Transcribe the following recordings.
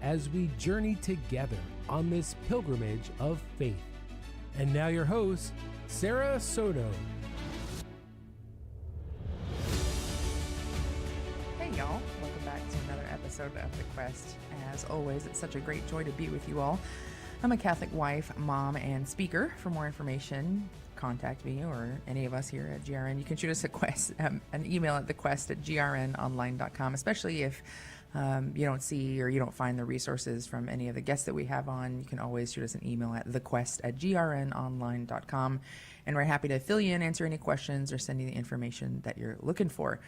as we journey together on this pilgrimage of faith. And now your host, Sarah Soto. Hey y'all, welcome back to another episode of The Quest. As always, it's such a great joy to be with you all. I'm a Catholic wife, mom, and speaker. For more information, contact me or any of us here at GRN. You can shoot us an email at thequest@grnonline.com, especially if you don't see or you don't find the resources from any of the guests that we have on. You can always shoot us an email at thequest@grnonline.com, and we're happy to fill you in, answer any questions, or send you the information that you're looking for.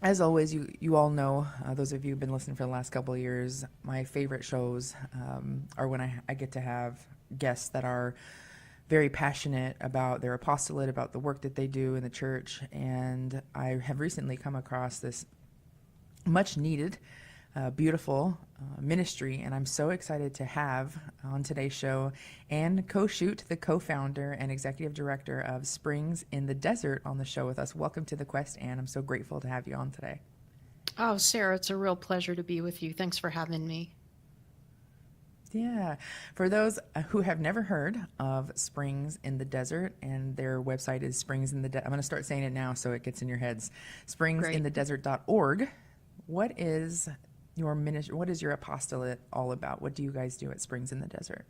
As always, you all know, those of you who've been listening for the last couple of years, my favorite shows are when I get to have guests that are very passionate about their apostolate, about the work that they do in the church. And I have recently come across this much needed, beautiful ministry, and I'm so excited to have on today's show Anne Koshute, the co-founder and executive director of Springs in the Desert, on the show with us. Welcome to The Quest, Anne. I'm so grateful to have you on today. Oh, Sarah, it's a real pleasure to be with you. Thanks for having me. Yeah. For those who have never heard of Springs in the Desert, and their website is Springs in the Desert. I'm going to start saying it now so it gets in your heads. springsinthedesert.org. What is your ministry? What is your apostolate all about? What do you guys do at Springs in the Desert?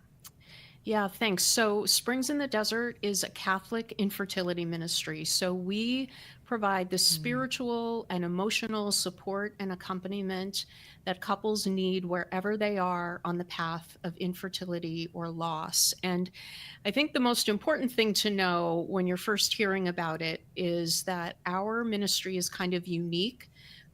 Yeah, thanks. So Springs in the Desert is a Catholic infertility ministry. So we provide the spiritual and emotional support and accompaniment that couples need wherever they are on the path of infertility or loss. And I think the most important thing to know when you're first hearing about it is that our ministry is kind of unique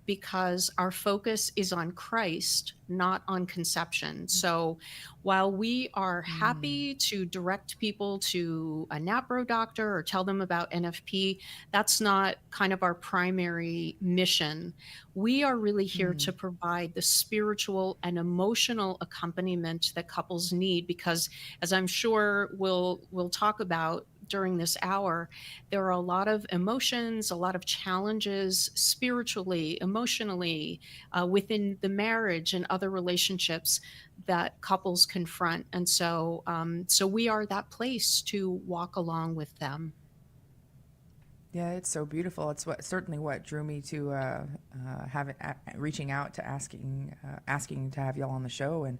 because our focus is on Christ, not on conception. So while we are happy to direct people to a NAPRO doctor or tell them about NFP, that's not kind of our primary mission. We are really here to provide the spiritual and emotional accompaniment that couples need, because as I'm sure we'll talk about during this hour, there are a lot of emotions, a lot of challenges spiritually, emotionally, within the marriage and other relationships that couples confront. And so we are that place to walk along with them. Yeah, it's so beautiful. It's certainly what drew me to reaching out to asking to have y'all on the show. And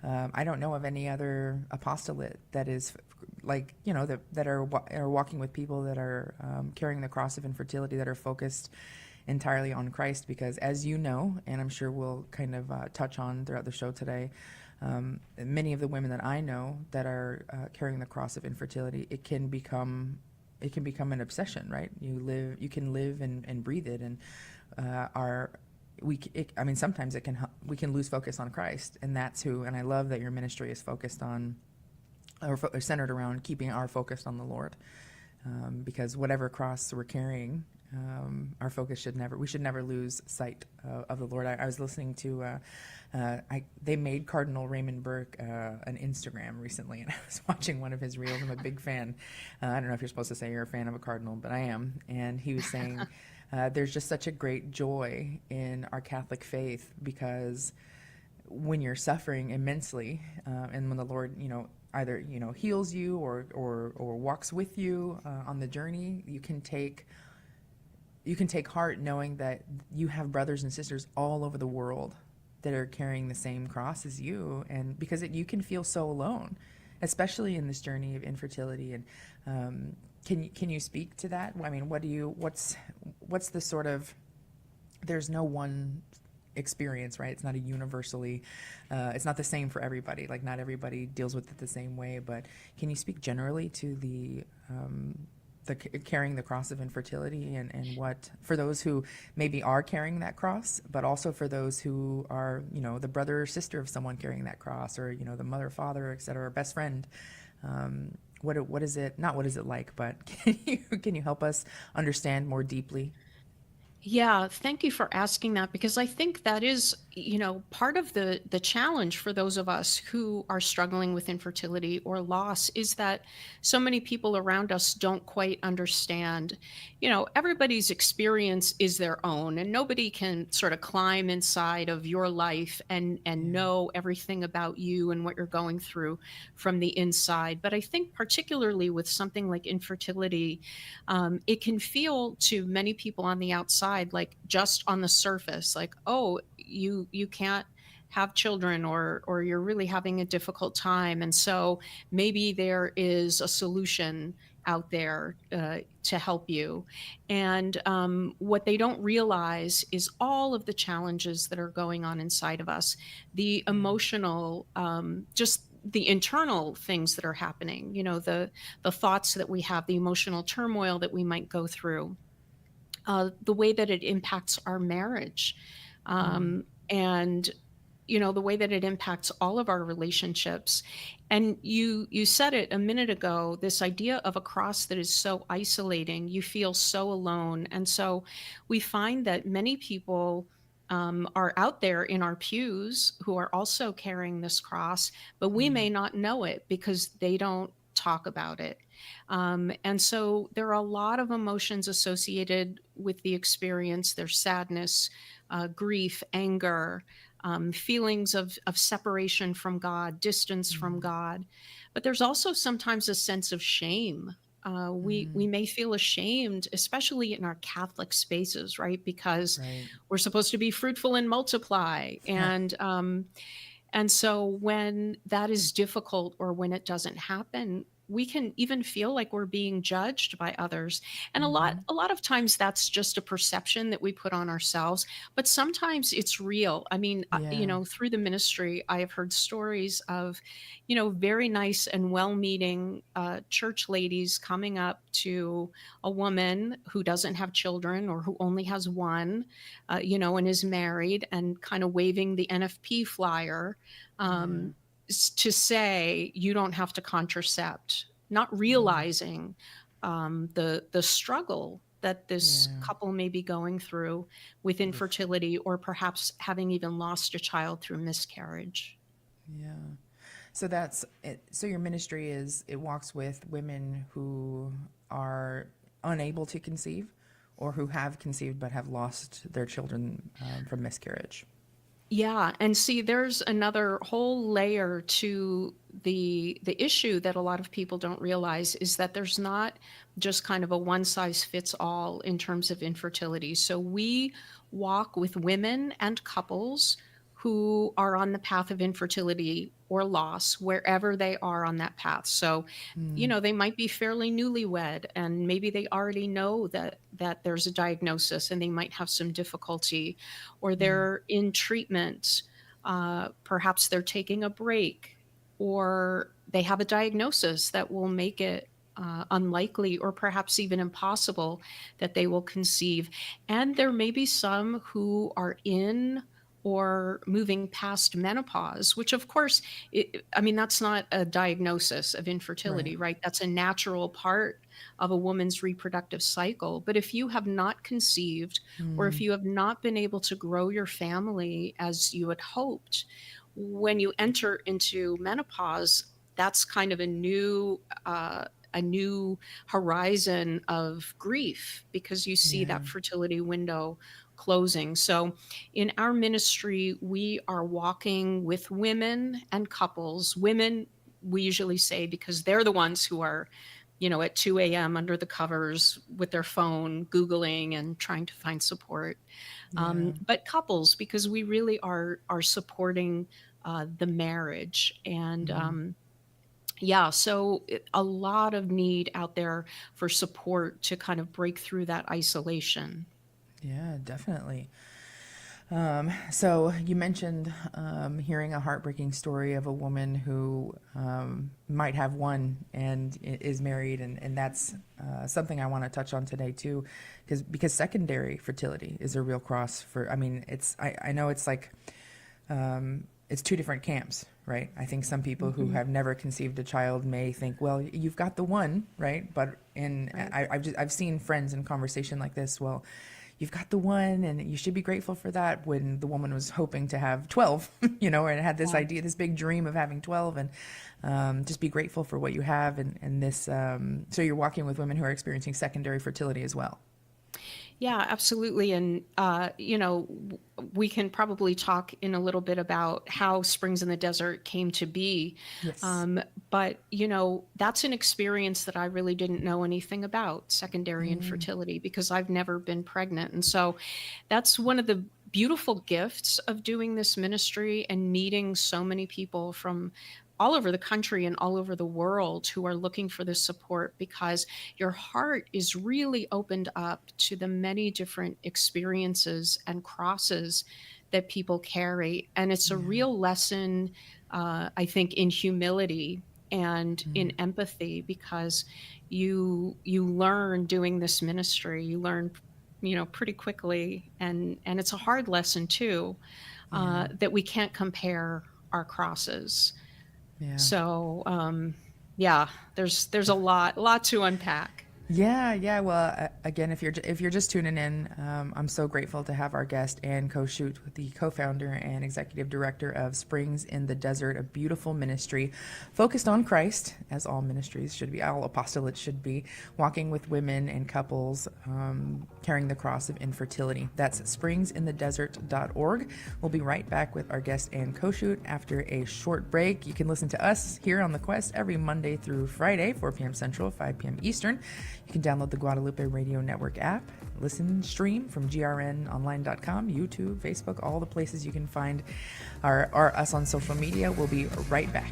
I don't know of any other apostolate that is like, that are walking with people that are carrying the cross of infertility, that are focused entirely on Christ. Because as you know, and I'm sure we'll kind of touch on throughout the show today, many of the women that I know that are carrying the cross of infertility, it can become an obsession, right? You can live and breathe it, and sometimes we can lose focus on Christ, and that's who. And I love that your ministry is focused on, or centered around keeping our focus on the Lord, because whatever cross we're carrying, our focus we should never lose sight of the Lord. I was listening to, they made Cardinal Raymond Burke an Instagram recently, and I was watching one of his reels. I'm a big fan. I don't know if you're supposed to say you're a fan of a cardinal, but I am. And he was saying there's just such a great joy in our Catholic faith, because when you're suffering immensely, and when the Lord, either heals you or walks with you on the journey, you can take heart knowing that you have brothers and sisters all over the world that are carrying the same cross as you. And because you can feel so alone, especially in this journey of infertility. And can you speak to that? I mean, what's the sort of, there's no one experience, right? It's not a universally, it's not the same for everybody. Like, not everybody deals with it the same way. But can you speak generally to the carrying the cross of infertility, and what, for those who maybe are carrying that cross, but also for those who are, the brother or sister of someone carrying that cross, or, the mother, father, et cetera, or best friend. What is it, not what is it like, but can you help us understand more deeply? Yeah, thank you for asking that, because I think that is, part of the challenge for those of us who are struggling with infertility or loss is that so many people around us don't quite understand. Everybody's experience is their own, and nobody can sort of climb inside of your life and Yeah. know everything about you and what you're going through from the inside. But I think particularly with something like infertility, it can feel to many people on the outside like just on the surface, like, oh, you can't have children, or you're really having a difficult time, and so maybe there is a solution out there to help you. And what they don't realize is all of the challenges that are going on inside of us, the Yeah. emotional, just the internal things that are happening, the thoughts that we have, the emotional turmoil that we might go through, the way that it impacts our marriage, Mm. and the way that it impacts all of our relationships. And you said it a minute ago, this idea of a cross that is so isolating, you feel so alone. And so we find that many people are out there in our pews who are also carrying this cross, but we Mm. may not know it because they don't talk about it. And so there are a lot of emotions associated with the experience. There's sadness, grief, anger, feelings of separation from God, distance from Mm. God. But there's also sometimes a sense of shame. We Mm. may feel ashamed, especially in our Catholic spaces, right? Because Right. we're supposed to be fruitful and multiply, Yeah. and so when that is difficult or when it doesn't happen, we can even feel like we're being judged by others. And a lot Hmm. a lot of times that's just a perception that we put on ourselves, but sometimes it's real. I mean, Yeah. through the ministry, I have heard stories of, very nice and well-meaning church ladies coming up to a woman who doesn't have children or who only has one, and is married, and kind of waving the NFP flyer, Yeah. um, to say you don't have to contracept, not Mm. realizing the struggle that this Yeah. couple may be going through with Oof. infertility, or perhaps having even lost a child through miscarriage. Yeah. So that's it. So your ministry it walks with women who are unable to conceive, or who have conceived but have lost their children from miscarriage. Yeah, and see, there's another whole layer to the issue that a lot of people don't realize, is that there's not just kind of a one size fits all in terms of infertility. So we walk with women and couples who are on the path of infertility or loss, wherever they are on that path. So, Mm. they might be fairly newlywed, and maybe they already know that there's a diagnosis and they might have some difficulty, or Mm. they're in treatment. Perhaps they're taking a break, or they have a diagnosis that will make it unlikely or perhaps even impossible that they will conceive. And there may be some who are in or moving past menopause, which, of course, I mean, that's not a diagnosis of Right. infertility, right? That's a natural part of a woman's reproductive cycle. But if you have not conceived, or if Mm. you have not been able to grow your family as you had hoped, when you enter into menopause, that's kind of a new horizon of grief, because you see Yeah. that fertility window closing. So in our ministry, we are walking with women and couples. Women, we usually say, because they're the ones who are, at 2 a.m. under the covers with their phone, Googling and trying to find support. Yeah. But couples, because we really are supporting the marriage. And Mm. yeah, so a lot of need out there for support to kind of break through that isolation. Yeah, definitely. So you mentioned hearing a heartbreaking story of a woman who might have one and is married, and that's something I want to touch on today too, because secondary fertility is a real cross for. I mean, I know it's like it's two different camps, right? I think some people who Mhm. have never conceived a child may think, well, you've got the one, right? But Right. I've seen friends in conversation like this. Well, you've got the one and you should be grateful for that, when the woman was hoping to have 12, you know, and had this idea, this big dream of having 12, and just be grateful for what you have. And this, so you're walking with women who are experiencing secondary fertility as well. Yeah, absolutely. And, we can probably talk in a little bit about how Springs in the Desert came to be. Yes. But, that's an experience that I really didn't know anything about, secondary infertility, because I've never been pregnant. And so that's one of the beautiful gifts of doing this ministry and meeting so many people from all over the country and all over the world who are looking for this support, because your heart is really opened up to the many different experiences and crosses that people carry. And it's a real lesson, I think, in humility and in empathy, because you learn doing this ministry, you learn pretty quickly, and it's a hard lesson too, that we can't compare our crosses. Yeah. So, there's a lot to unpack. Yeah. Well, again, if you're just tuning in, I'm so grateful to have our guest, Ann Koshute, the co-founder and executive director of Springs in the Desert, a beautiful ministry focused on Christ, as all ministries should be, all apostolates should be, walking with women and couples carrying the cross of infertility. That's springsinthedesert.org. We'll be right back with our guest, Ann Koshute, after a short break. You can listen to us here on The Quest every Monday through Friday, 4 p.m. Central, 5 p.m. Eastern. You can download the Guadalupe Radio Network app, listen, stream from grnonline.com, YouTube, Facebook, all the places you can find us on social media. We'll be right back.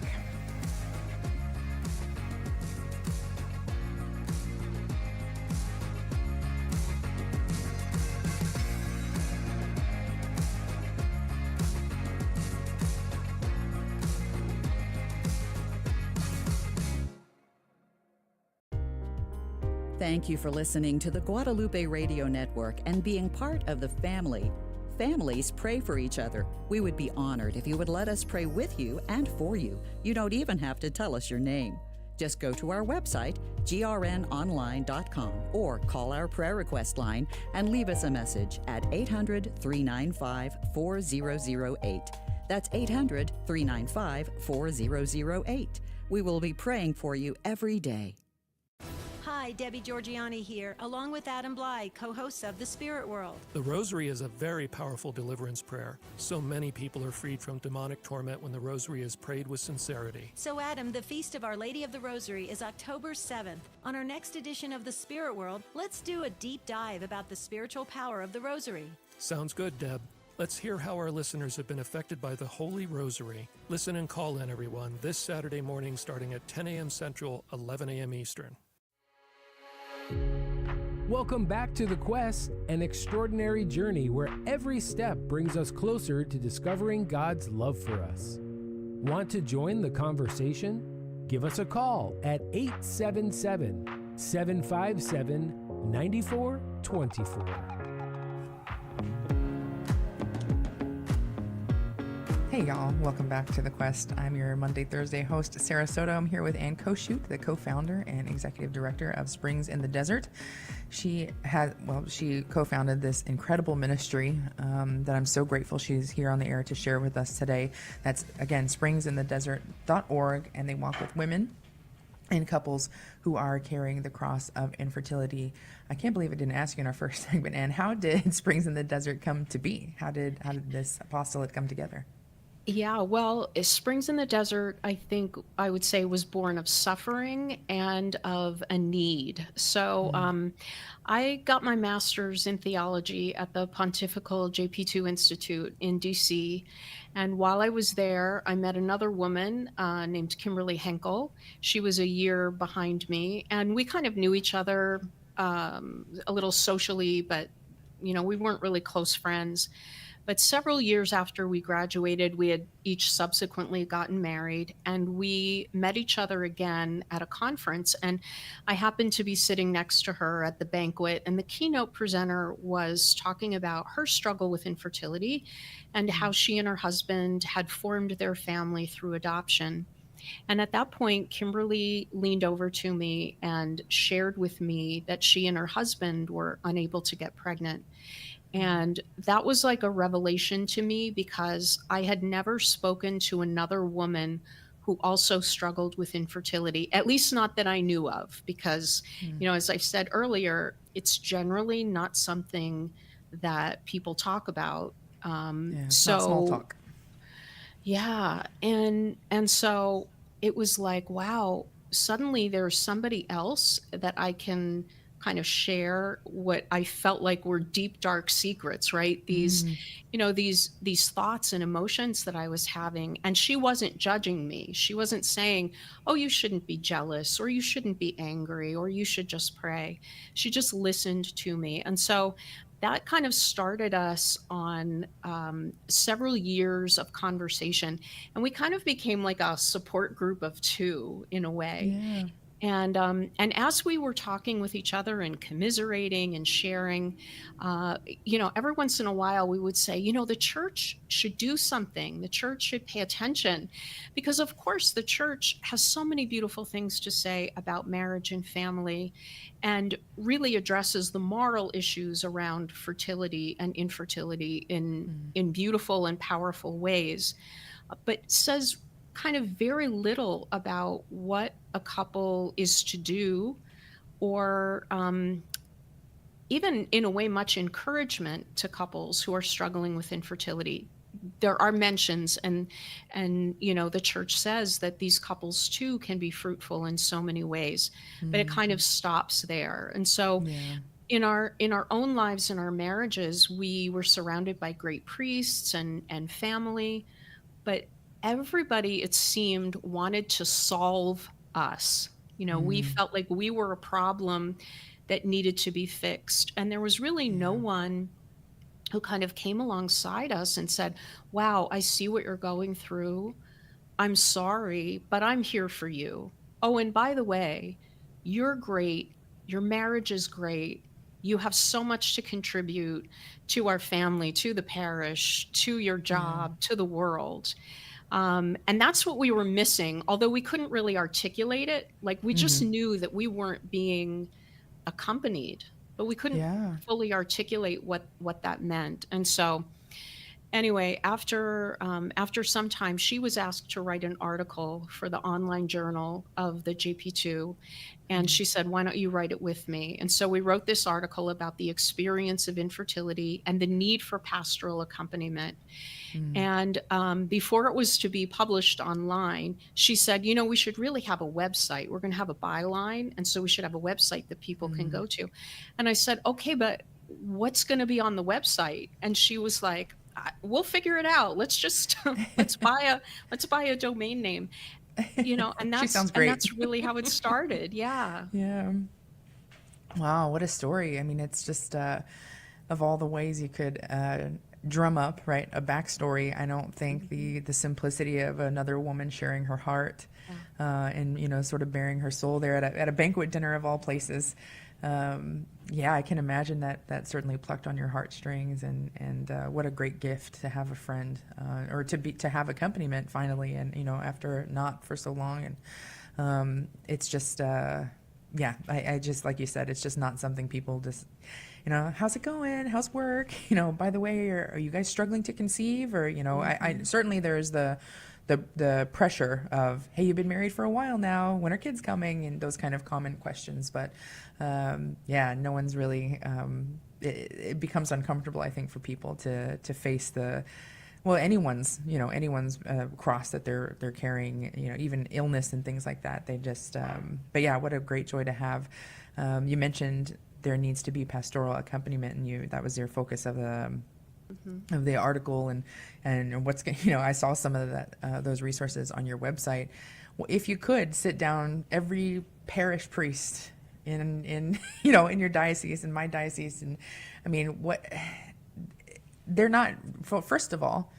Thank you for listening to the Guadalupe Radio Network and being part of the family. Families pray for each other. We would be honored if you would let us pray with you and for you. You don't even have to tell us your name. Just go to our website, grnonline.com, or call our prayer request line and leave us a message at 800-395-4008. That's 800-395-4008. We will be praying for you every day. Hi, Debbie Georgiani here, along with Adam Bly, co-hosts of The Spirit World. The Rosary is a very powerful deliverance prayer. So many people are freed from demonic torment when the Rosary is prayed with sincerity. So, Adam, the Feast of Our Lady of the Rosary is October 7th. On our next edition of The Spirit World, let's do a deep dive about the spiritual power of the Rosary. Sounds good, Deb. Let's hear how our listeners have been affected by the Holy Rosary. Listen and call in, everyone, this Saturday morning starting at 10 a.m. Central, 11 a.m. Eastern. Welcome back to The Quest, an extraordinary journey where every step brings us closer to discovering God's love for us. Want to join the conversation? Give us a call at 877-757-9424. Hey y'all, welcome back to The Quest. I'm your Monday, Thursday host, Sarah Soto. I'm here with Ann Koshute, the co-founder and executive director of Springs in the Desert. She co-founded this incredible ministry that I'm so grateful she's here on the air to share with us today. That's, again, springsinthedesert.org, and they walk with women and couples who are carrying the cross of infertility. I can't believe I didn't ask you in our first segment, Ann, how did Springs in the Desert come to be? How did this apostolate come together? Yeah, well, Springs in the Desert, I think I would say, was born of suffering and of a need. So I got my master's in theology at the Pontifical JP2 Institute in DC. And while I was there, I met another woman named Kimberly Henkel. She was a year behind me, and we kind of knew each other a little socially, but, we weren't really close friends. But several years after we graduated, we had each subsequently gotten married, and we met each other again at a conference. And I happened to be sitting next to her at the banquet, and the keynote presenter was talking about her struggle with infertility and how she and her husband had formed their family through adoption. And at that point, Kimberly leaned over to me and shared with me that she and her husband were unable to get pregnant. And that was like a revelation to me because I had never spoken to another woman who also struggled with infertility, at least not that I knew of, because, as I said earlier, it's generally not something that people talk about. Yeah, it's not small So talk. yeah, and so it was like, wow, suddenly there's somebody else that I can kind of share what I felt like were deep dark secrets, right? These thoughts and emotions that I was having, and she wasn't judging me. She wasn't saying, "Oh, you shouldn't be jealous or you shouldn't be angry or you should just pray." She just listened to me. And so that kind of started us on several years of conversation. And we kind of became like a support group of two in a way. Yeah. And as we were talking with each other and commiserating and sharing, every once in a while we would say, the church should do something. The church should pay attention, because of course the church has so many beautiful things to say about marriage and family, and really addresses the moral issues around fertility and infertility in beautiful and powerful ways, but says kind of very little about what a couple is to do, or even in a way much encouragement to couples who are struggling with infertility. There are mentions, and the church says that these couples too can be fruitful in so many ways, but it kind of stops there. And so Yeah. in our own lives, in our marriages, we were surrounded by great priests and family, but everybody, it seemed, wanted to solve us. We felt like we were a problem that needed to be fixed. And there was really no Yeah. one who kind of came alongside us and said, "Wow, I see what you're going through. I'm sorry, but I'm here for you. Oh, and by the way, you're great. Your marriage is great. You have so much to contribute to our family, to the parish, to your Yeah. job, to the world." And that's what we were missing, although we couldn't really articulate it. Like, we just knew that we weren't being accompanied, but we couldn't Yeah. fully articulate what that meant. And so anyway, after some time, she was asked to write an article for the online journal of the JP2, and she said, "Why don't you write it with me?" And so we wrote this article about the experience of infertility and the need for pastoral accompaniment. And before it was to be published online, she said, "We should really have a website. We're going to have a byline, and so we should have a website that people can go to." And I said, "Okay, but what's going to be on the website?" And she was like, "We'll figure it out. Let's just let's buy a domain name." And She that's sounds and great. that's really how it started. Yeah. Yeah. Wow, what a story. I mean, it's just of all the ways you could drum up, right, a backstory. I don't think the simplicity of another woman sharing her heart and, sort of bearing her soul there at a banquet dinner of all places. Yeah, I can imagine that certainly plucked on your heartstrings, and what a great gift to have a friend or to have accompaniment finally, and after not for so long, and it's just yeah, I just, like you said, it's just not something people just, how's it going? How's work? By the way, are you guys struggling to conceive? Or, I certainly there's the pressure of, hey, you've been married for a while now, when are kids coming? And those kind of common questions. But yeah, no one's really, it becomes uncomfortable, I think, for people to face anyone's cross that they're carrying, even illness and things like that. They just, but yeah, what a great joy to have. You mentioned there needs to be pastoral accompaniment, and that was your focus of the article, and what's, I saw some of those resources on your website. Well, if you could sit down every parish priest in your diocese, in my diocese, and I mean, they're not, first of all,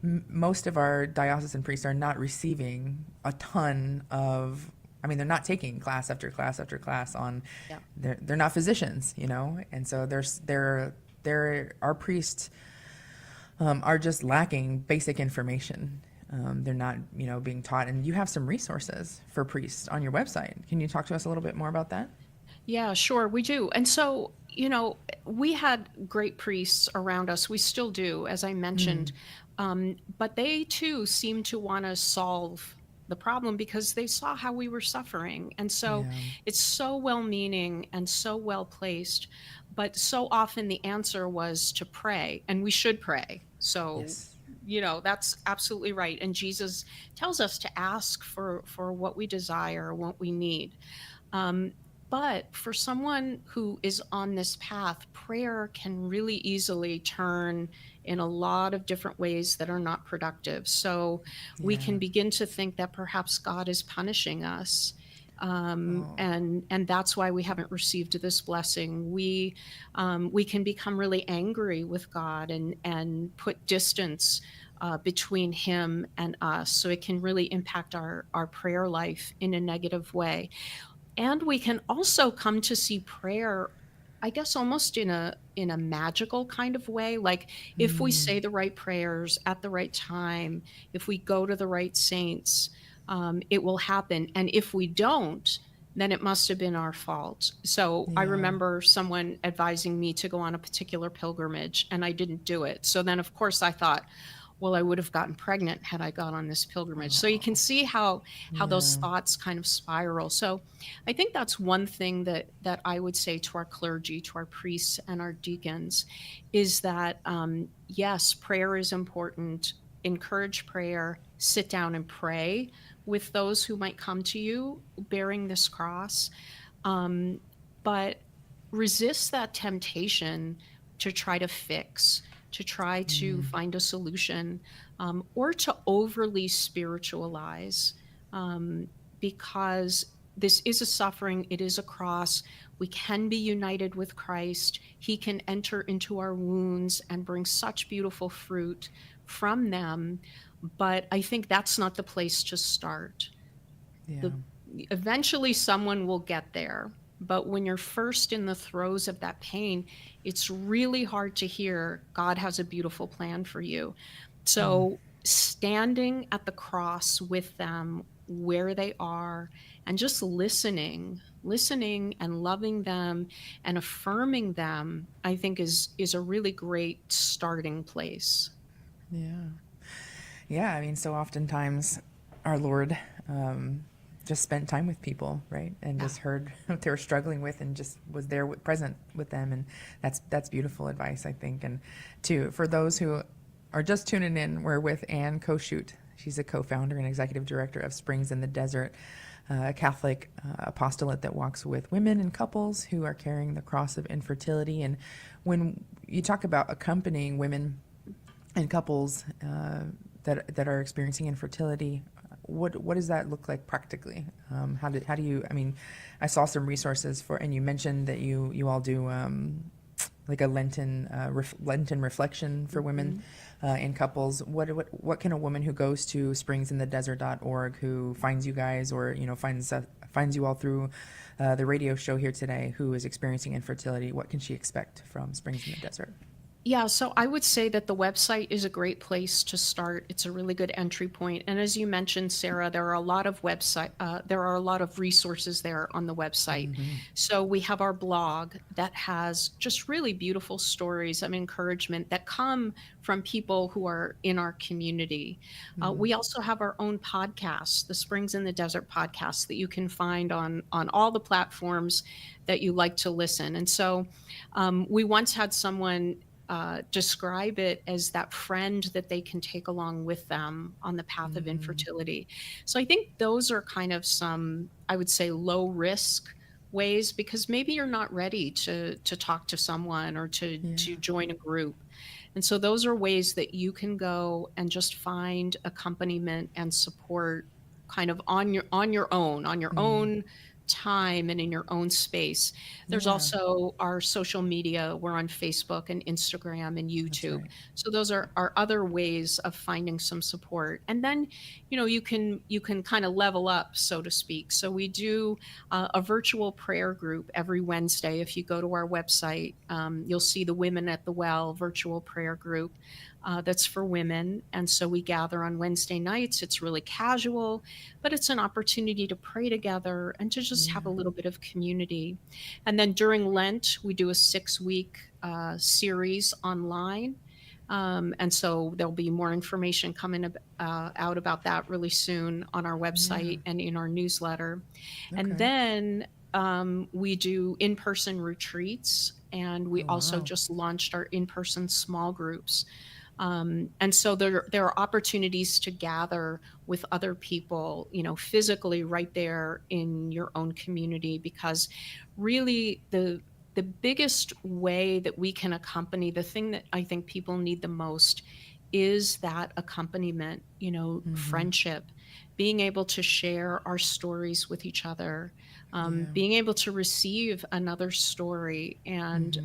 most of our diocesan priests are not receiving a ton of, they're not taking class after class after class on, they're not physicians, and so our priests are just lacking basic information. They're not, being taught. And you have some resources for priests on your website. Can you talk to us a little bit more about that? Yeah, sure, we do. And so, we had great priests around us. We still do, as I mentioned. But they too seem to want to solve the problem because they saw how we were suffering. And so Yeah. it's so well meaning and so well placed. But so often the answer was to pray, and we should pray. So, Yes. that's absolutely right. And Jesus tells us to ask for what we desire, what we need. Um, but for someone who is on this path, prayer can really easily turn in a lot of different ways that are not productive. So we Yeah. can begin to think that perhaps God is punishing us. Oh. And that's why we haven't received this blessing. We can become really angry with God and put distance between Him and us. So it can really impact our prayer life in a negative way. And we can also come to see prayer, I guess, almost in a magical kind of way. Like if we Mm. say the right prayers at the right time, if we go to the right saints, it will happen. And if we don't, then it must have been our fault. So I Yeah. remember someone advising me to go on a particular pilgrimage, and I didn't do it. So then, of course, I thought, well, I would have gotten pregnant had I gone on this pilgrimage. So you can Oh. see how those Yeah. thoughts kind of spiral. So I think that's one thing that I would say to our clergy, to our priests and our deacons, is that yes, prayer is important. Encourage prayer. Sit down and pray with those who might come to you bearing this cross, um, but resist that temptation to try to fix, to try to Mm. find a solution, or to overly spiritualize, um, because this is a suffering, it is a cross. We can be united with Christ. He can enter into our wounds and bring such beautiful fruit from them. But I think that's not the place to start. Yeah. The Eventually someone will get there, but when you're first in the throes of that pain, it's really hard to hear God has a beautiful plan for you. Mm. So standing at the cross with them where they are and just listening and loving them and affirming them, I think is a really great starting place. Yeah. Yeah. I mean, so oftentimes our Lord just spent time with people, right? And Yeah. just heard what they were struggling with and just was there present with them. And that's beautiful advice, I think. And for those who are just tuning in, we're with Ann Koshute. She's a co-founder and executive director of Springs in the Desert, a Catholic apostolate that walks with women and couples who are carrying the cross of infertility. And when you talk about accompanying women and couples that are experiencing infertility, what does that look like practically? How do you? I mean, I saw some resources and you mentioned that you all do like a Lenten reflection for women and couples. What can a woman who goes to springsinthedesert.org, who finds you guys, or finds you all through the radio show here today, who is experiencing infertility, what can she expect from Springs in the Desert? Yeah, so I would say that the website is a great place to start. It's a really good entry point. And as you mentioned, Sarah, there are a lot of resources there on the website. So we have our blog that has just really beautiful stories of encouragement that come from people who are in our community. We also have our own podcast, the Springs in the Desert podcast, that you can find on all the platforms that you like to listen. And so we once had someone describe it as that friend that they can take along with them on the path of infertility. So I think those are kind of some, I would say, low risk ways, because maybe you're not ready to talk to someone or to Yeah. join a group. And so those are ways that you can go and just find accompaniment and support kind of on your own time and in your own space. There's Yeah, also our social media. We're on Facebook and Instagram and that's YouTube. right. So those are other ways of finding some support. And then, you can kind of level up, so to speak. So we do a virtual prayer group every Wednesday. If you go to our website, you'll see the Women at the Well virtual prayer group. that's for women. And so we gather on Wednesday nights. It's really casual, but it's an opportunity to pray together and to just have a little bit of community. And then during Lent, we do a 6-week series online. And so there'll be more information coming out about that really soon on our website and in our newsletter. And then we do in-person retreats, and we also just launched our in-person small groups. And so there are opportunities to gather with other people, physically right there in your own community, because really the biggest way that we can accompany, the thing that I think people need the most, is that accompaniment, friendship, being able to share our stories with each other, being able to receive another story and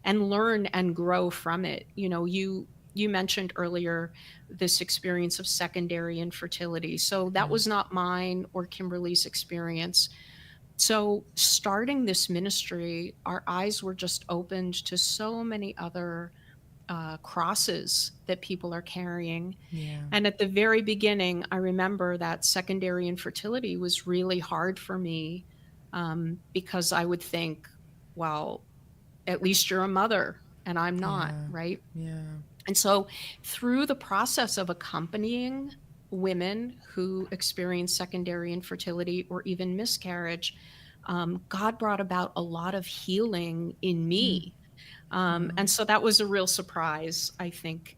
learn and grow from it. You mentioned earlier this experience of secondary infertility. So that was not mine or Kimberly's experience. So starting this ministry, our eyes were just opened to so many other crosses that people are carrying. And at the very beginning, I remember that secondary infertility was really hard for me, because I would think, well, at least you're a mother and I'm not, right? And so through the process of accompanying women who experience secondary infertility or even miscarriage, God brought about a lot of healing in me. And so that was a real surprise, I think,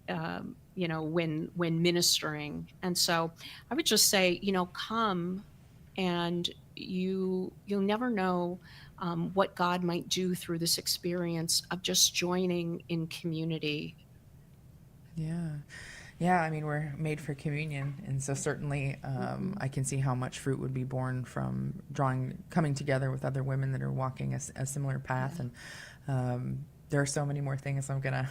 when ministering. And so I would just say, come, and you'll never know what God might do through this experience of just joining in community. Yeah, I mean, we're made for communion, and so certainly I can see how much fruit would be born from coming together with other women that are walking a similar path. And there are so many more things I'm gonna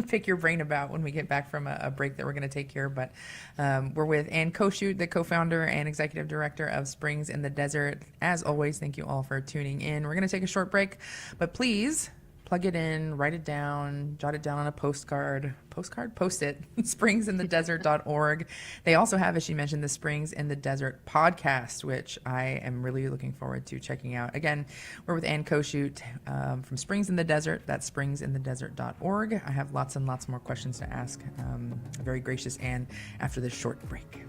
pick your brain about when we get back from a break that we're gonna take here. But we're with Ann Koshute, the co-founder and executive director of Springs in the Desert. As always, thank you all for tuning in. We're gonna take a short break, but please plug it in, write it down, jot it down on a post it, springsinthedesert.org. They also have, as she mentioned, the Springs in the Desert podcast, which I am really looking forward to checking out. Again, we're with Ann Koshute from Springs in the Desert. That's springsinthedesert.org. I have lots and lots more questions to ask. Very gracious Ann after this short break.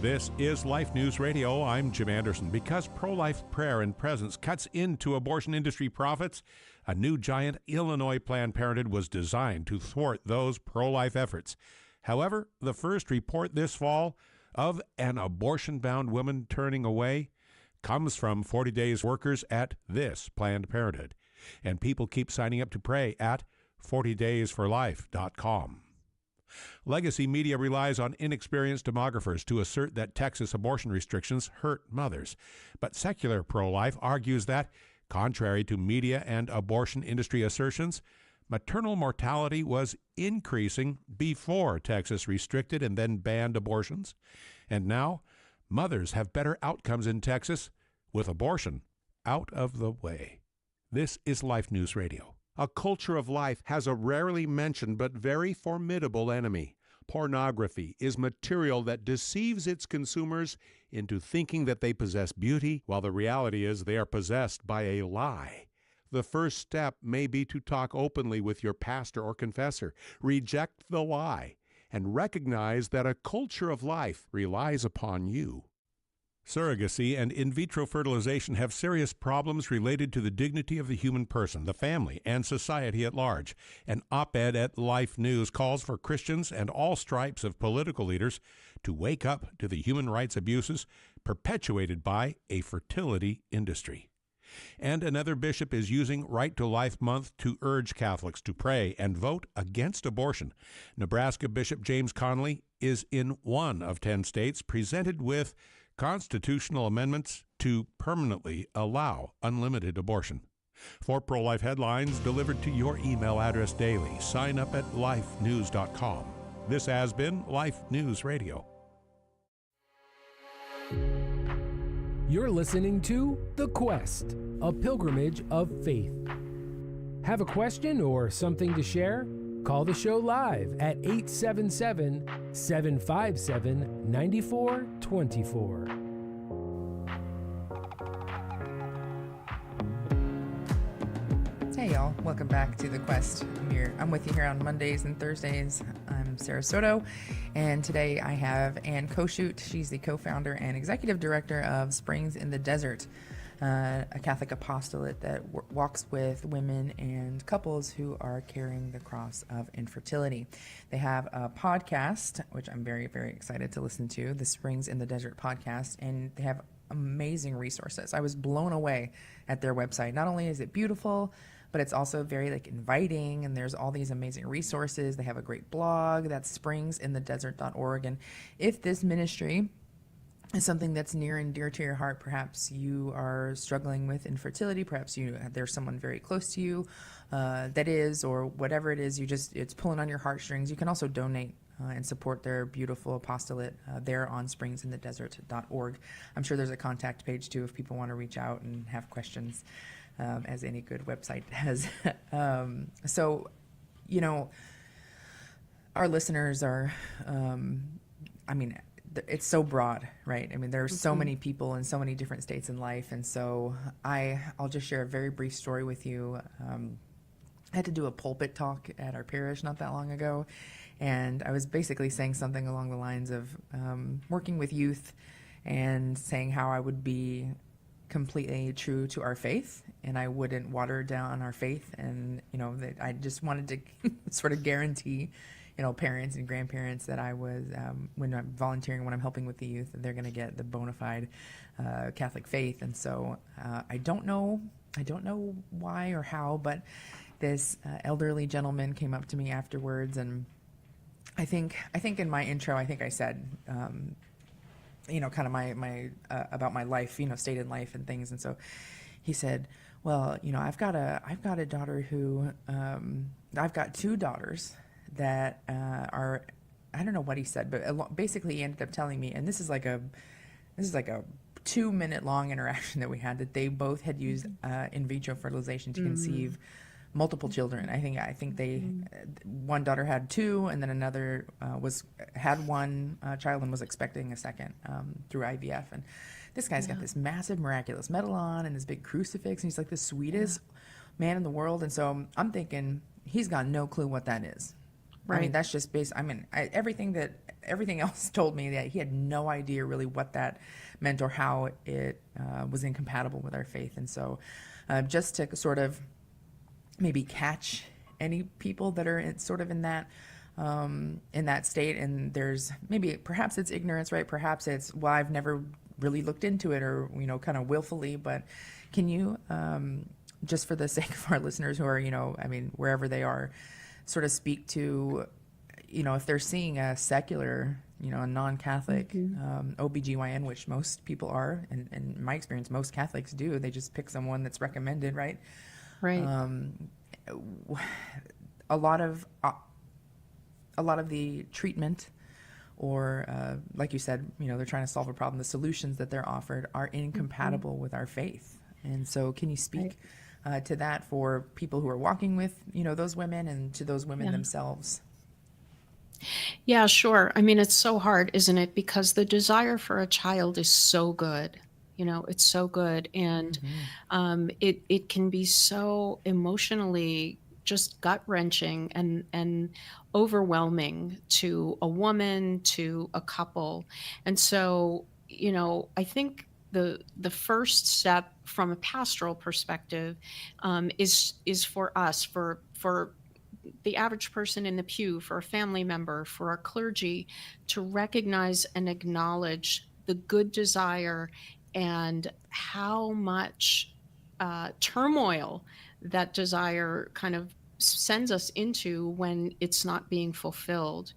This is Life News Radio. I'm Jim Anderson. Because pro-life prayer and presence cuts into abortion industry profits, a new giant Illinois Planned Parenthood was designed to thwart those pro-life efforts. However, the first report this fall of an abortion-bound woman turning away comes from 40 Days workers at this Planned Parenthood. And people keep signing up to pray at 40daysforlife.com. Legacy media relies on inexperienced demographers to assert that Texas abortion restrictions hurt mothers. But secular pro-life argues that, contrary to media and abortion industry assertions, maternal mortality was increasing before Texas restricted and then banned abortions. And now, mothers have better outcomes in Texas with abortion out of the way. This is Life News Radio. A culture of life has a rarely mentioned but very formidable enemy. Pornography is material that deceives its consumers into thinking that they possess beauty, while the reality is they are possessed by a lie. The first step may be to talk openly with your pastor or confessor, reject the lie, and recognize that a culture of life relies upon you. Surrogacy and in vitro fertilization have serious problems related to the dignity of the human person, the family, and society at large. An op-ed at Life News calls for Christians and all stripes of political leaders to wake up to the human rights abuses perpetuated by a fertility industry. And another bishop is using Right to Life Month to urge Catholics to pray and vote against abortion. Nebraska Bishop James Connolly is in one of 10 states presented with constitutional amendments to permanently allow unlimited abortion. For pro-life headlines delivered to your email address daily, sign up at lifenews.com. This has been Life News Radio. You're listening to The Quest, a pilgrimage of faith. Have a question or something to share? Call the show live at 877-757-9424. Hey y'all, welcome back to The Quest. I'm with you here on Mondays and Thursdays. I'm Sarah Soto, and today I have Ann Koshute. She's the co-founder and executive director of Springs in the Desert, a Catholic apostolate that walks with women and couples who are carrying the cross of infertility. They have a podcast, which I'm very, very excited to listen to, the Springs in the Desert podcast, and they have amazing resources. I was blown away at their website. Not only is it beautiful, but it's also very inviting, and there's all these amazing resources. They have a great blog. That's springsinthedesert.org. And if this ministry is something that's near and dear to your heart, perhaps you are struggling with infertility, perhaps there's someone very close to you that is, or whatever it is, it's pulling on your heartstrings, you can also donate and support their beautiful apostolate there on springsinthedesert.org. I'm sure there's a contact page too if people want to reach out and have questions. As any good website has. So, our listeners are, it's so broad, right? There are so many people in so many different states in life. And so I'll just share a very brief story with you. I had to do a pulpit talk at our parish not that long ago. And I was basically saying something along the lines of working with youth and saying how I would be completely true to our faith and I wouldn't water down our faith, and that I just wanted to sort of guarantee parents and grandparents that I was when I'm volunteering, when I'm helping with the youth, that they're going to get the bona fide Catholic faith. And so I don't know why or how, but this elderly gentleman came up to me afterwards, and I think in my intro I said kind of my about my life, state in life and things. And so he said, well, I've got a daughter who, I've got two daughters that are, I don't know what he said, but basically he ended up telling me, and this is like a 2-minute long interaction that we had, that they both had used in vitro fertilization to conceive multiple children. I think they, one daughter had two, and then another had one child and was expecting a second through IVF. And this guy's got this massive miraculous medal on and this big crucifix, and he's like the sweetest man in the world. And so I'm thinking he's got no clue what that is. Right. That's just based. Everything else told me that he had no idea really what that meant or how it was incompatible with our faith. And so just to sort of maybe catch any people that are in that state, and there's perhaps it's ignorance, right? Perhaps it's, well, I've never really looked into it, or kind of willfully. But can you just for the sake of our listeners who are wherever they are, sort of speak to if they're seeing a secular, a non-Catholic OBGYN, which most people are, and in my experience most Catholics do, they just pick someone that's recommended, right? Right. A lot of the treatment, or like you said, they're trying to solve a problem. The solutions that they're offered are incompatible with our faith. And so, can you speak to that for people who are walking with those women, and to those women themselves? Yeah, sure. It's so hard, isn't it? Because the desire for a child is so good. It's so good. And it can be so emotionally just gut-wrenching and overwhelming to a woman, to a couple. And so, I think the first step from a pastoral perspective is for us, for the average person in the pew, for a family member, for our clergy, to recognize and acknowledge the good desire and how much turmoil that desire kind of sends us into when it's not being fulfilled.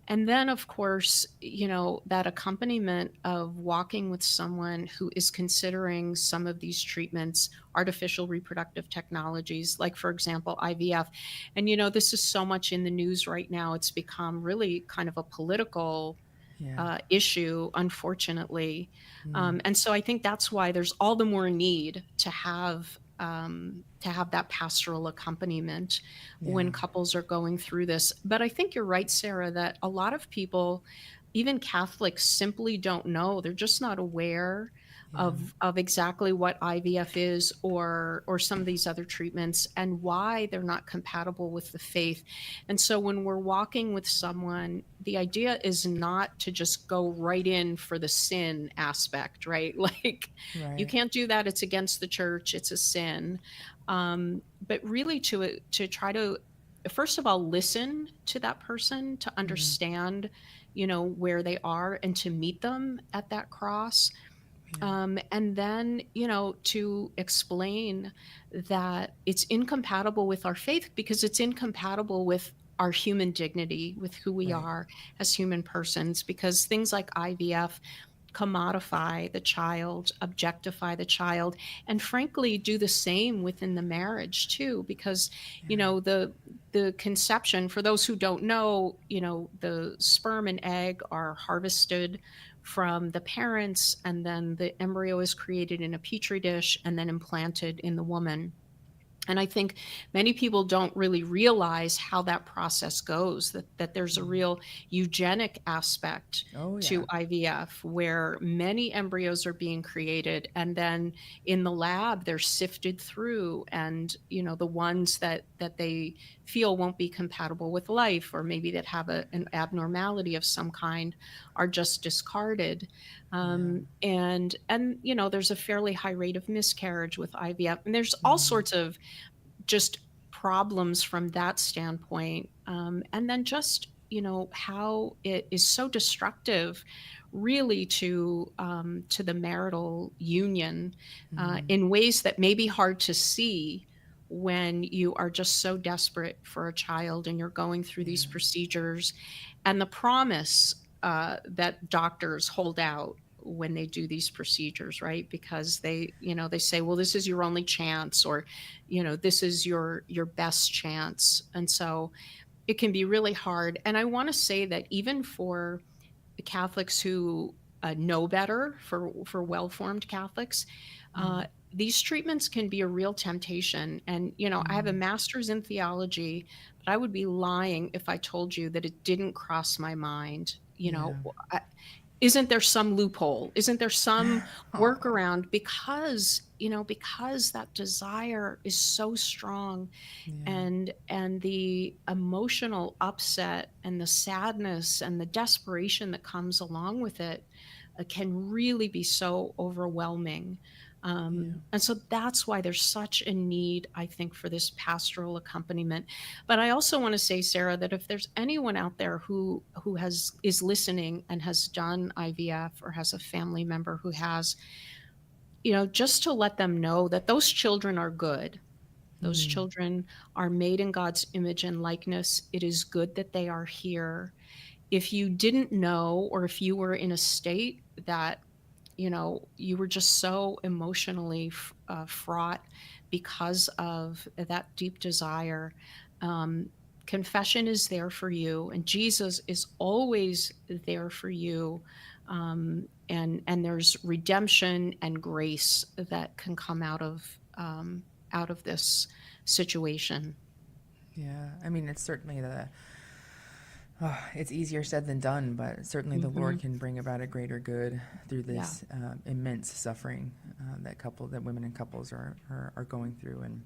And then, of course, that accompaniment of walking with someone who is considering some of these treatments, artificial reproductive technologies, like, for example, IVF. And, this is so much in the news right now. It's become really kind of a political Yeah. issue, unfortunately. Mm. And so I think that's why there's all the more need to have that pastoral accompaniment when Yeah. couples are going through this. But I think you're right, Sarah, that a lot of people, even Catholics, simply don't know. They're just not aware Yeah. of exactly what IVF is, or some of these other treatments, and why they're not compatible with the faith. And so when we're walking with someone, the idea is not to just go right in for the sin aspect, right? Like, you Right. can't do that. It's against the church. It's a sin. But really to try to, first of all, listen to that person, to understand, where they are, and to meet them at that cross. Yeah. And then, to explain that it's incompatible with our faith, because it's incompatible with our human dignity, with who we Right. are as human persons, because things like IVF commodify the child, objectify the child, and frankly do the same within the marriage too, because Yeah. the conception, for those who don't know, the sperm and egg are harvested from the parents, and then the embryo is created in a petri dish and then implanted in the woman. And I think many people don't really realize how that process goes, that there's a Mm. real eugenic aspect Oh, yeah. to IVF, where many embryos are being created, and then in the lab they're sifted through, and the ones that they feel won't be compatible with life, or maybe that have an abnormality of some kind, are just discarded. Yeah. And there's a fairly high rate of miscarriage with IVF, and there's all Mm. sorts of just problems from that standpoint. And then just, how it is so destructive, really, to the marital union, Mm. in ways that may be hard to see when you are just so desperate for a child and you're going through these Yeah. procedures, and the promise that doctors hold out when they do these procedures, right? Because they say, well, this is your only chance, or this is your best chance. And so it can be really hard. And I want to say that even for the Catholics who know better, for well-formed Catholics, uh, Mm. these treatments can be a real temptation. And I have a Mm. master's in theology, but I would be lying if I told you that it didn't cross my mind. Yeah. Isn't there some loophole? Isn't there some Oh, workaround? Because that desire is so strong, yeah. and the emotional upset and the sadness and the desperation that comes along with it can really be so overwhelming. Yeah. And so that's why there's such a need, I think, for this pastoral accompaniment. But I also want to say, Sarah, that if there's anyone out there who is listening and has done IVF, or has a family member who has, just to let them know that those children are good. Those Mm. children are made in God's image and likeness. It is good that they are here. If you didn't know, or if you were in a state that you were just so emotionally fraught because of that deep desire, um, confession is there for you, and Jesus is always there for you. And there's redemption and grace that can come out of this situation. Yeah. I mean, it's certainly it's easier said than done, but certainly the Hmm. Lord can bring about a greater good through Yeah. this immense suffering that women and couples are going through. And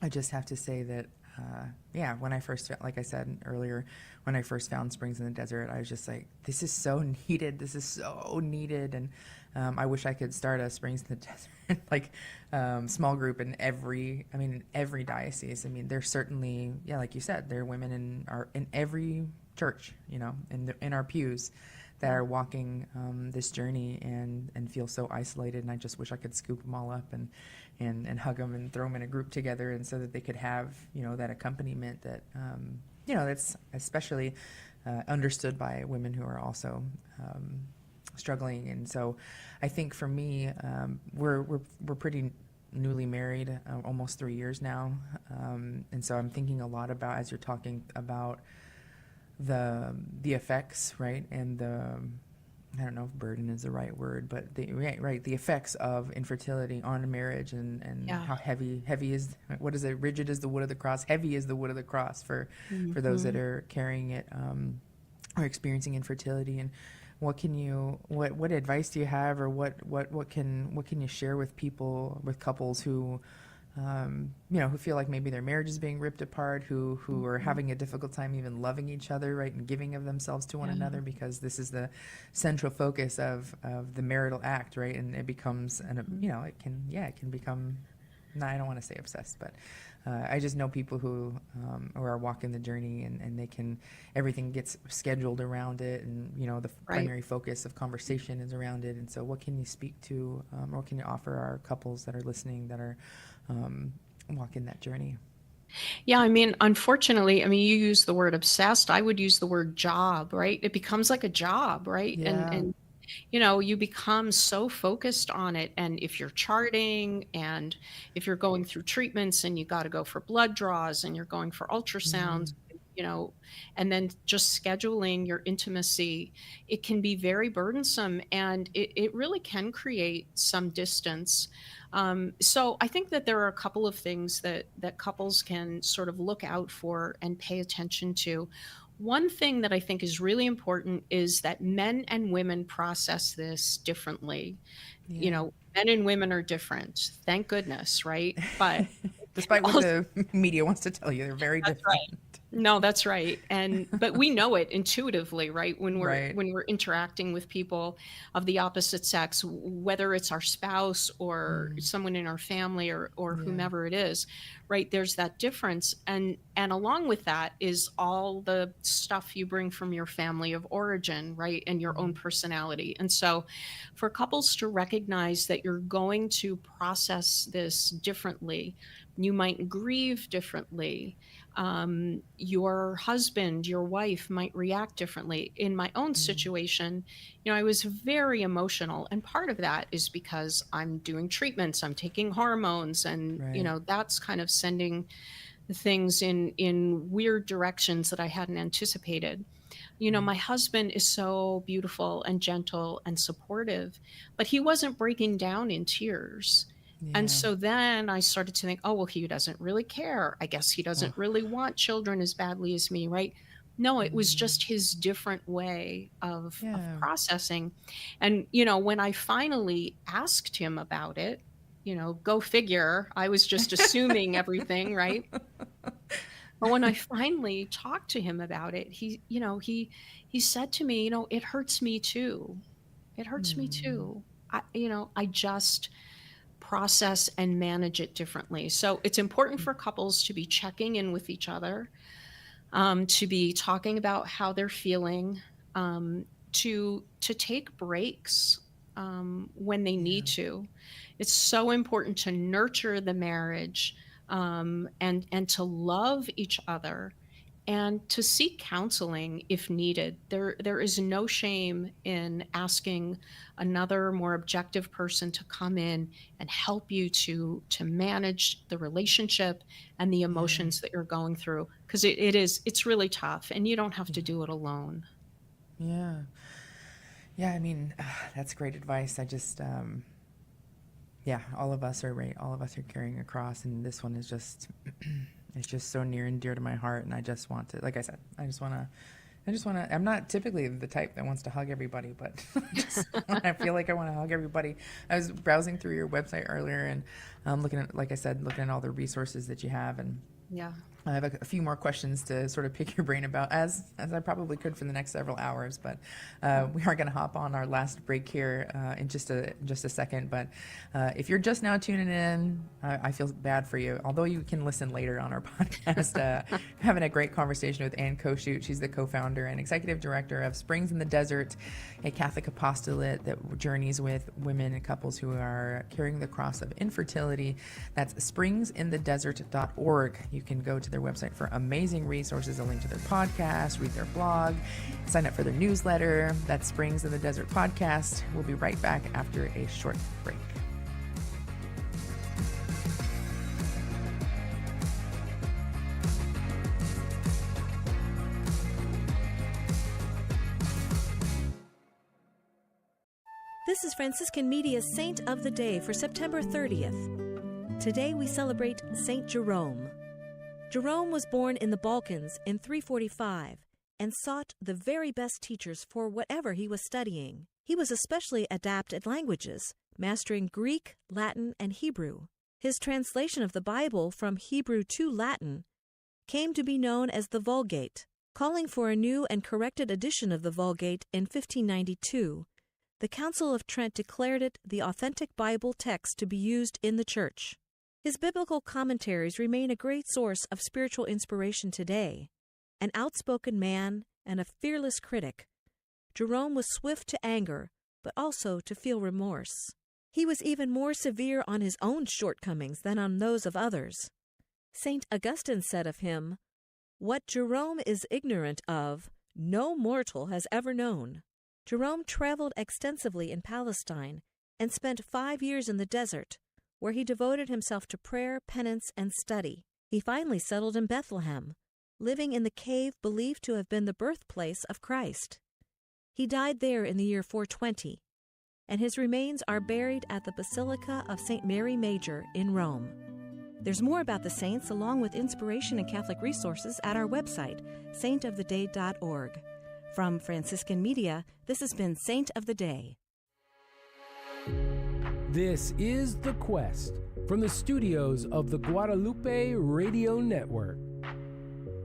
I just have to say that, yeah, when I first, like I said earlier, when I first found Springs in the Desert, I was just like, this is so needed. This is so needed. And I wish I could start a Springs in the Desert, like small group in every diocese. I mean, there's certainly, yeah, like you said, there are women in every church, in our pews that are walking this journey and feel so isolated. And I just wish I could scoop them all up and and hug them and throw them in a group together, and so that they could have, that accompaniment that, that's especially understood by women who are also struggling. And so I think for me, we're pretty newly married, almost 3 years now. And so I'm thinking a lot about, as you're talking about the effects, right? And I don't know if burden is the right word, but the effects of infertility on a marriage, and how heavy is, what is it? Rigid is the wood of the cross. Heavy is the wood of the cross for those that are carrying it, or experiencing infertility. And what advice do you have, or what can you share with people, with couples who, who feel like maybe their marriage is being ripped apart, who are having a difficult time even loving each other, right, and giving of themselves to one another, because this is the central focus of the marital act, right? And it becomes, it can become, no, I don't want to say obsessed, but I just know people who are walking the journey, and everything gets scheduled around it, and the primary focus of conversation is around it. And so what can you speak to, or what can you offer our couples that are listening, that are walking that journey? Yeah, I mean, unfortunately, you use the word obsessed. I would use the word job, right? It becomes like a job, right? Yeah. And you become so focused on it. And if you're charting, and if you're going through treatments, and you got to go for blood draws, and you're going for ultrasounds, and then just scheduling your intimacy, it can be very burdensome, and it really can create some distance. So I think that there are a couple of things that couples can sort of look out for and pay attention to. One thing that I think is really important is that men and women process this differently. Yeah. Men and women are different, thank goodness, right? But despite what the media wants to tell you, they're very different. Right. No, that's right. But we know it intuitively, right? When we're interacting with people of the opposite sex, whether it's our spouse or someone in our family, or whomever it is, right? There's that difference. And along with that is all the stuff you bring from your family of origin, right? And your own personality. And so for couples to recognize that you're going to process this differently, you might grieve differently. Your husband, your wife might react differently. In my own situation, I was very emotional. And part of that is because I'm doing treatments, I'm taking hormones, and, that's kind of sending things in weird directions that I hadn't anticipated. My husband is so beautiful and gentle and supportive, but he wasn't breaking down in tears. And so then I started to think, oh, well, he doesn't really care. I guess he doesn't really want children as badly as me, right? No, it was just his different way of processing. And, when I finally asked him about it, go figure, I was just assuming everything, right? But when I finally talked to him about it, he said to me, it hurts me too. It hurts me too. I just process and manage it differently. So it's important for couples to be checking in with each other, to be talking about how they're feeling, to take breaks when they need to. It's so important to nurture the marriage, and to love each other, and to seek counseling if needed. There is no shame in asking another more objective person to come in and help you to manage the relationship and the emotions that you're going through, because it's really tough, and you don't have to do it alone. Yeah. That's great advice. I just all of us are carrying a cross, and this one is just it's just so near and dear to my heart. And I just want to, like I said, I'm not typically the type that wants to hug everybody, but I feel like I want to hug everybody. I was browsing through your website earlier, and looking at, like I said, looking at all the resources that you have, and I have a few more questions to sort of pick your brain about, as I probably could for the next several hours. But we are going to hop on our last break here in just a second. But if you're just now tuning in, I feel bad for you. Although you can listen later on our podcast, having a great conversation with Ann Koshute. She's the co-founder and executive director of Springs in the Desert, a Catholic apostolate that journeys with women and couples who are carrying the cross of infertility. That's springsinthedesert.org. You can go to their website for amazing resources, a link to their podcast, read their blog, sign up for their newsletter. That's Springs in the Desert podcast. We'll be right back after a short break. This is Franciscan Media's Saint of the Day for September 30th. Today we celebrate Saint Jerome. Jerome was born in the Balkans in 345 and sought the very best teachers for whatever he was studying. He was especially adept at languages, mastering Greek, Latin, and Hebrew. His translation of the Bible from Hebrew to Latin came to be known as the Vulgate. Calling for a new and corrected edition of the Vulgate in 1592, the Council of Trent declared it the authentic Bible text to be used in the Church. His biblical commentaries remain a great source of spiritual inspiration today. An outspoken man and a fearless critic, Jerome was swift to anger, but also to feel remorse. He was even more severe on his own shortcomings than on those of others. St. Augustine said of him, "What Jerome is ignorant of, no mortal has ever known." Jerome traveled extensively in Palestine and spent 5 years in the desert, where he devoted himself to prayer, penance, and study. He finally settled in Bethlehem, living in the cave believed to have been the birthplace of Christ. He died there in the year 420, and his remains are buried at the Basilica of St. Mary Major in Rome. There's more about the saints along with inspiration and Catholic resources at our website, saintoftheday.org. From Franciscan Media, this has been Saint of the Day. This is The Quest from the studios of the Guadalupe Radio Network.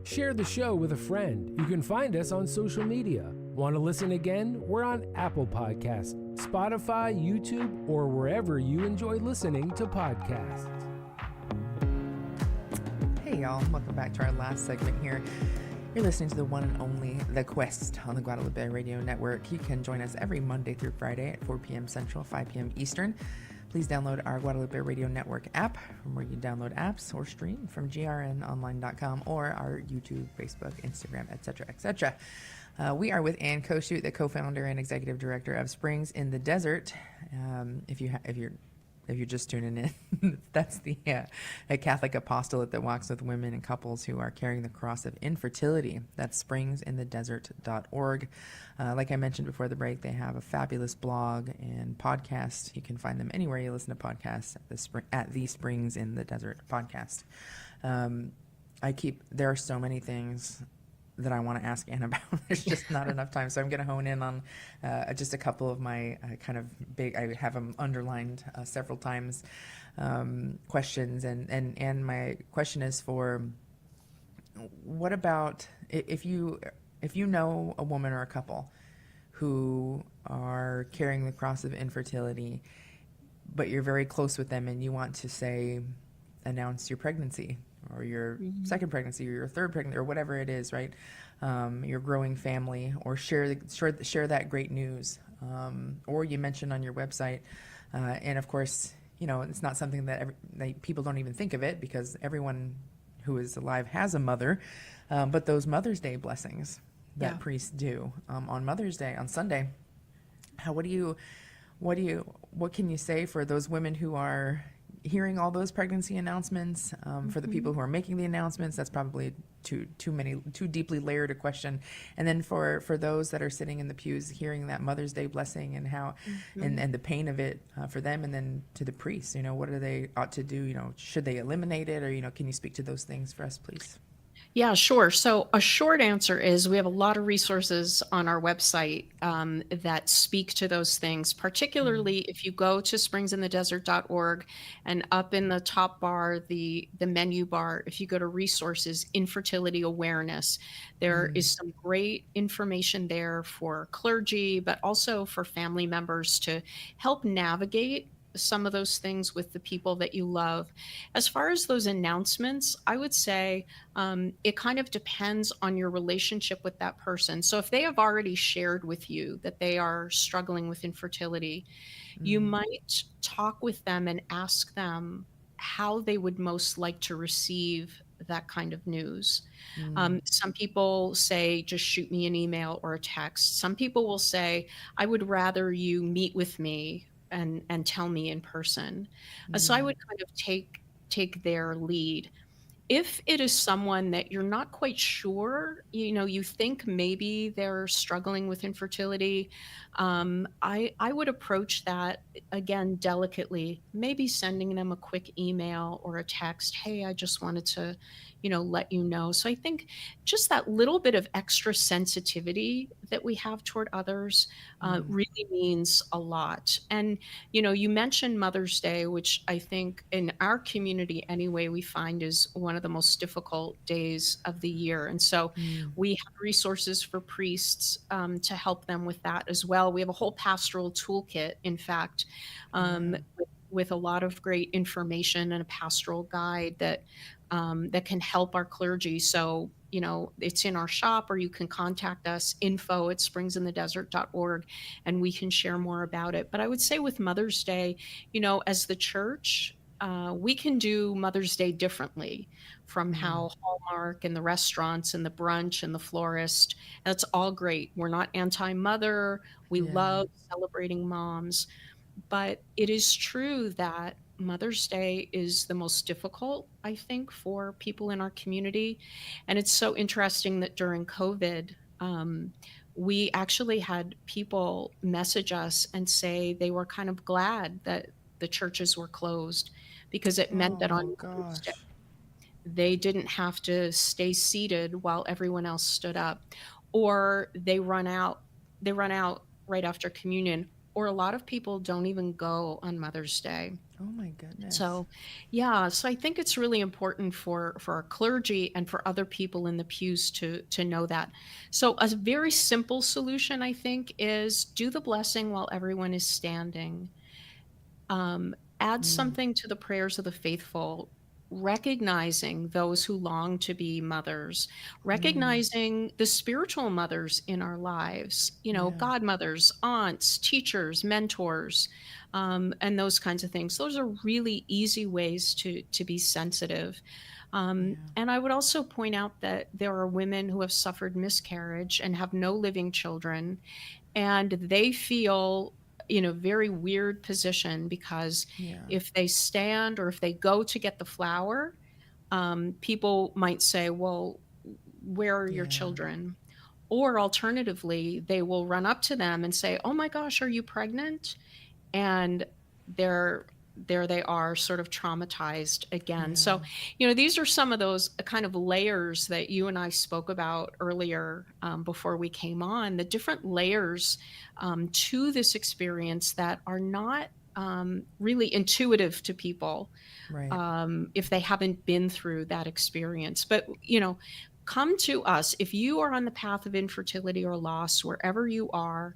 Share the show with a friend. You can find us on social media. Want to listen again? We're on Apple Podcasts, Spotify, YouTube, or wherever you enjoy listening to podcasts. Hey y'all, welcome back to our last segment here. You're listening to the one and only The Quest on the Guadalupe Radio Network. You can join us every Monday through Friday at 4 p.m. Central, 5 p.m. Eastern. Please download our Guadalupe Radio Network app, from where you download apps or stream from grnonline.com, or our YouTube, Facebook, Instagram, etc., etc. We are with Ann Koshute, the co-founder and executive director of Springs in the Desert. If you're just tuning in, that's a Catholic apostolate that walks with women and couples who are carrying the cross of infertility. That's springsinthedesert.org. Like I mentioned before the break, they have a fabulous blog and podcast. You can find them anywhere you listen to podcasts at the Springs in the Desert podcast. There are so many things that I want to ask Ann about. There's just not enough time. So I'm going to hone in on just a couple of my kind of big, I have them underlined several times, questions. And my question is for, what about if you know a woman or a couple who are carrying the cross of infertility, but you're very close with them and you want to say, announce your pregnancy, or your second pregnancy, or your third pregnancy, or whatever it is, right? Your growing family, or share that great news. Or you mentioned on your website, and of course, it's not something that people don't even think of it, because everyone who is alive has a mother. But those Mother's Day blessings that priests do on Mother's Day, on Sunday, what can you say for those women who are hearing all those pregnancy announcements? For the people who are making the announcements, that's probably too deeply layered a question. And then for those that are sitting in the pews hearing that Mother's Day blessing, and how and the pain of it for them, and then to the priests, what do they ought to do? Should they eliminate it, or can you speak to those things for us, please? Yeah, sure. So, a short answer is we have a lot of resources on our website that speak to those things, Mm. particularly if you go to springsinthedesert.org and up in the top bar, the menu bar, if you go to resources, infertility awareness, there Mm. is some great information there for clergy, but also for family members to help navigate some of those things with the people that you love. As far as those announcements, I would say it kind of depends on your relationship with that person. So if they have already shared with you that they are struggling with infertility, you Mm. might talk with them and ask them how they would most like to receive that kind of news. Mm. Some people say, just shoot me an email or a text. Some people will say, I would rather you meet with me and tell me in person. So I Mm. would kind of take their lead. If it is someone that you're not quite sure, you think maybe they're struggling with infertility, I would approach that again delicately, maybe sending them a quick email or a text. Hey, I just wanted to, let you know. So I think just that little bit of extra sensitivity that we have toward others Mm. really means a lot. And you mentioned Mother's Day, which I think in our community anyway, we find is one of the most difficult days of the year. And so Mm. we have resources for priests to help them with that as well. We have a whole pastoral toolkit, in fact, Yeah. with a lot of great information and a pastoral guide that can help our clergy. So, it's in our shop, or you can contact us, info@springsinthedesert.org, and we can share more about it. But I would say with Mother's Day, as the church, we can do Mother's Day differently from Mm. how Hallmark and the restaurants and the brunch and the florist. That's all great. We're not anti mother. We Yeah. love celebrating moms. But it is true that Mother's Day is the most difficult, I think, for people in our community. And it's so interesting that during COVID, we actually had people message us and say they were kind of glad that the churches were closed because it meant that on Oh Mother's Day, gosh. they didn't have to stay seated while everyone else stood up, or they run out right after communion, or a lot of people don't even go on Mother's Day. Oh my goodness. So, yeah, so I think it's really important for our clergy and for other people in the pews to know that. So, a very simple solution, I think, is do the blessing while everyone is standing. Add Mm. something to the prayers of the faithful, recognizing those who long to be mothers, Mm. recognizing the spiritual mothers in our lives, Yeah. godmothers, aunts, teachers, mentors, and those kinds of things. Those are really easy ways to be sensitive. Yeah. And I would also point out that there are women who have suffered miscarriage and have no living children, and they feel in a very weird position because Yeah. if they stand or if they go to get the flower, people might say, well, where are your Yeah. children? Or alternatively, they will run up to them and say, oh my gosh, are you pregnant? And they're there they are, sort of traumatized again. So, Yeah. these are some of those kind of layers that you and I spoke about earlier, before we came on, the different layers to this experience that are not really intuitive to people Right. if they haven't been through that experience. But, come to us if you are on the path of infertility or loss, wherever you are.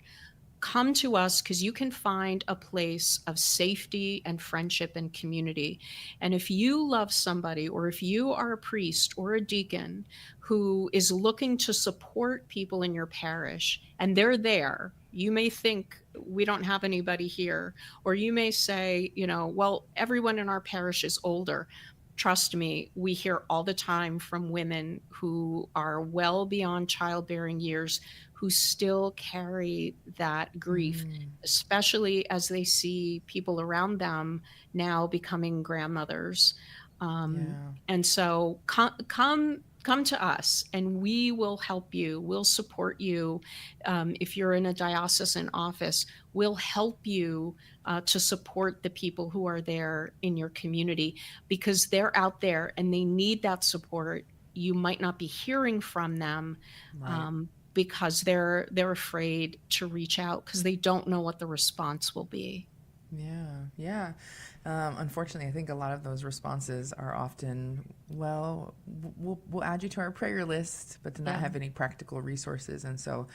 Come to us because you can find a place of safety and friendship and community. And if you love somebody, or if you are a priest or a deacon who is looking to support people in your parish and they're there, you may think we don't have anybody here, or you may say, well, everyone in our parish is older. Trust me, we hear all the time from women who are well beyond childbearing years who still carry that grief, Mm. especially as they see people around them now becoming grandmothers. Um, Yeah. and so come to us and we will help you. We'll support you. If you're in a diocesan office, we'll help you to support the people who are there in your community because they're out there and they need that support you might not be hearing from them. Right. Because they're afraid to reach out because they don't know what the response will be. Yeah. Unfortunately, I think a lot of those responses are often, well, we'll add you to our prayer list, but to not have any practical resources. And so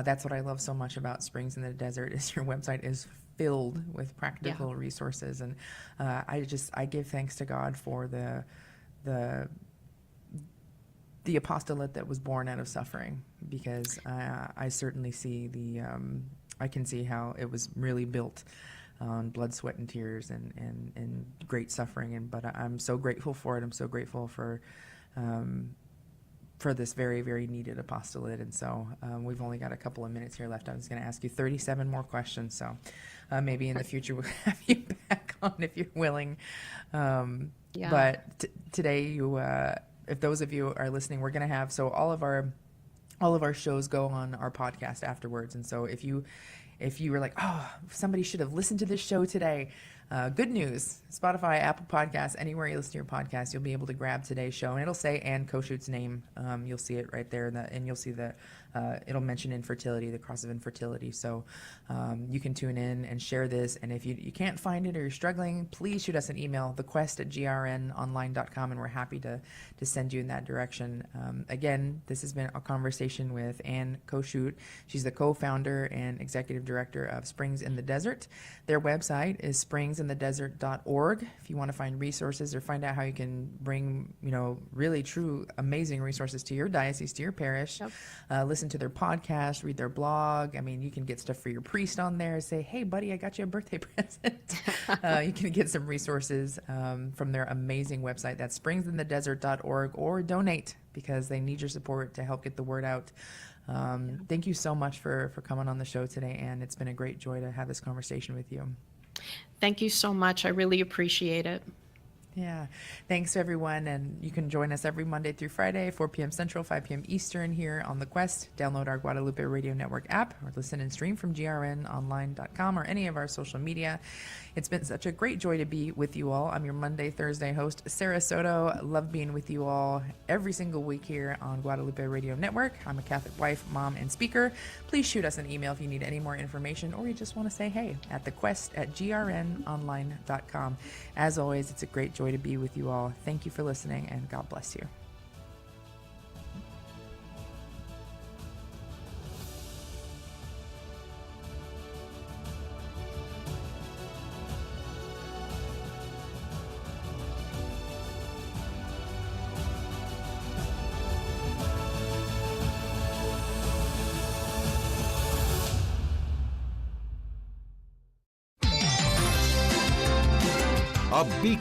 that's what I love so much about Springs in the Desert is your website is filled with practical resources. And I give thanks to God for the apostolate that was born out of suffering, because I certainly see I can see how it was really built on blood, sweat, and tears and great suffering. But I'm so grateful for it. I'm so grateful for this very, very needed apostolate. And so we've only got a couple of minutes here left. I was going to ask you 37 more questions. So maybe in the future we'll have you back on if you're willing. But today if those of you are listening, we're going to have, so all of our shows go on our podcast afterwards. And so if you were like, oh, somebody should have listened to this show today, good news, Spotify, Apple Podcasts, anywhere you listen to your podcast, you'll be able to grab today's show, and it'll say Ann Koshute's name. You'll see it right there, and you'll see it'll mention infertility, the cross of infertility. So you can tune in and share this. And if you can't find it or you're struggling, please shoot us an email, thequest@grnonline.com, and we're happy to send you in that direction. Again, this has been a conversation with Ann Koshute. She's the co-founder and executive director of Springs in the Desert. Their website is springsinthedesert.org. If you want to find resources or find out how you can bring, really true, amazing resources to your diocese, to your parish, listen to their podcast, read their blog. I mean, you can get stuff for your priest on there. Say, hey, buddy, I got you a birthday present. You can get some resources from their amazing website. That's springsinthedesert.org, or donate, because they need your support to help get the word out. Thank you so much for coming on the show today, Ann. It's been a great joy to have this conversation with you. Thank you so much. I really appreciate it. Yeah. Thanks, everyone. And you can join us every Monday through Friday, 4 p.m. Central, 5 p.m. Eastern here on The Quest. Download our Guadalupe Radio Network app or listen and stream from grnonline.com or any of our social media. It's been such a great joy to be with you all. I'm your Monday, Thursday host, Sarah Soto. Love being with you all every single week here on Guadalupe Radio Network. I'm a Catholic wife, mom, and speaker. Please shoot us an email if you need any more information or you just want to say hey at thequest@grnonline.com. As always, it's a great joy to be with you all. Thank you for listening, and God bless you. A beacon